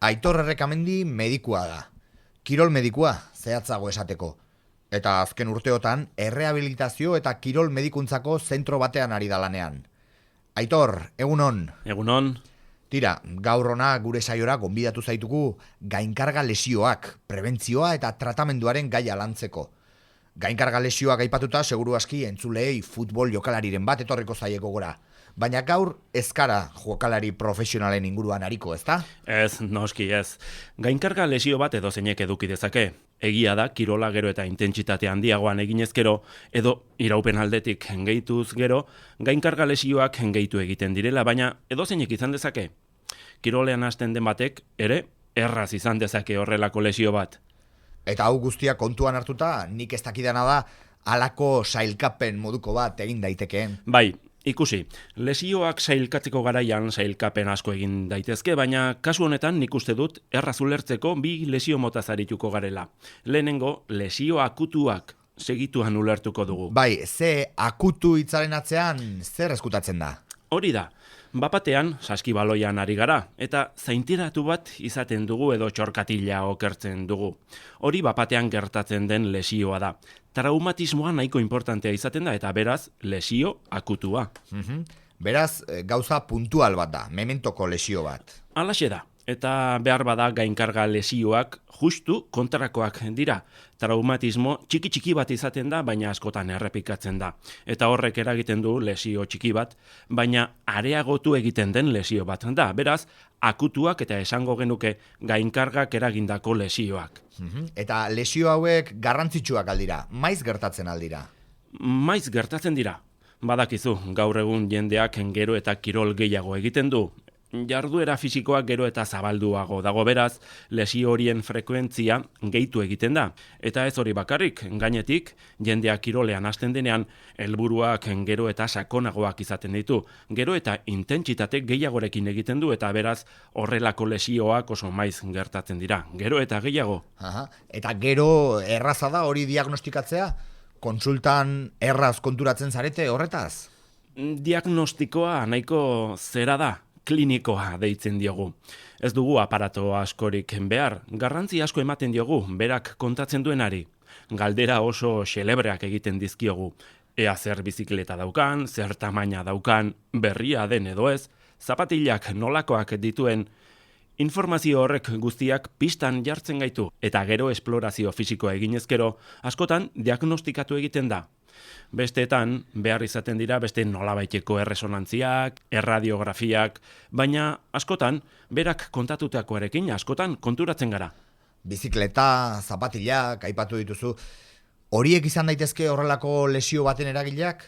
Aitor Errekamendi medikua da. Kirol medikua, zehatzago esateko. Eta azken urteotan, errehabilitazio eta kirol medikuntzako zentro batean ari da lanean. Aitor, egunon. Egunon. Tira, gaur hona gure saiora gonbidatu zaitugu gainkarga lesioak, prebentzioa eta tratamenduaren gaia lantzeko. Gainkarga lesioak aipatuta seguru aski entzulei futbol jokalariren bat etorriko zaieko gora. Baina gaur ezkara jokalari profesionalen inguruan ariko, ezta? Ez, noski ez. Gainkarga lesio bat edo zeinek eduki dezake. Egia da, kirola gero eta intentsitate handiagoan eginez gero, edo iraupen aldetik gehituz gero, gainkarga lesioak gehitu egiten direla, baina edo zeinek izan dezake. Kirolean hasten den batek, ere, erraz izan dezake horrelako lesio bat. Eta hau guztia kontuan hartuta, nik ez dakidana da, halako sailkapen moduko bat egin daitekeen. Bai, ikusi, lesioak sailkatzeko garaian sailkapen asko egin daitezke, baina kasu honetan nik uste dut erraz ulertzeko bi lesio mota zarituko garela. Lehenengo, lesio akutuak segituan ulertuko dugu. Bai, ze akutu hitzaren atzean zer eskutatzen da? Hori da, bapatean saskibaloian ari gara, eta zaintiratu bat izaten dugu edo txorkatila okertzen dugu. Hori bapatean gertatzen den lesioa da. Traumatismoa nahiko importantea izaten da, eta beraz, lesio akutua. Beraz, gauza puntual bat da, mementoko lesio bat. Halaxe da, eta behar bada gainkarga lesioak justu kontrakoak dira. Traumatismo txiki bat izaten da, baina askotan errepikatzen da. Eta horrek eragiten du lesio txiki bat, baina areagotu egiten den lesio bat da. Beraz, akutuak eta esango genuke gainkargak eragindako lesioak. Eta lesio hauek garrantzitsuak aldira, maiz gertatzen aldira? Maiz gertatzen dira. Badakizu, gaur egun jendeak gero eta kirol gehiago egiten du. Jarduera fisikoak gero eta zabalduago dago, beraz, lesio horien frekuentzia gehitu egiten da. Eta ez hori bakarrik, gainetik, jendeak kirolean hasten denean, helburuak gero eta sakonagoak izaten ditu. Gero eta intentsitate gehiagorekin egiten du, eta beraz, horrelako lesioak oso maiz gertatzen dira. Gero eta gehiago. Eta gero erraza da hori diagnostikatzea? Kontsultan erraz konturatzen zarete horretaz? Diagnostikoa nahiko zera da. Klinikoa deitzen diogu. Ez dugu aparato askorik behar, garrantzi asko ematen diogu, berak kontatzen duenari. Galdera oso xelebreak egiten dizkiogu. Ea zer bizikleta daukan, zer tamaina daukan, berria den edo ez, zapatilak nolakoak dituen. Informazio horrek guztiak pistan jartzen gaitu, eta gero esplorazio fisikoa eginezkero, askotan diagnostikatu egiten da. Besteetan, behar izaten dira beste nolabaiteko erresonantziak, erradiografiak, baina askotan, berak kontatutakoarekin askotan konturatzen gara. Bizikleta, zapatilak, aipatu dituzu, horiek izan daitezke horrelako lesio baten eragileak?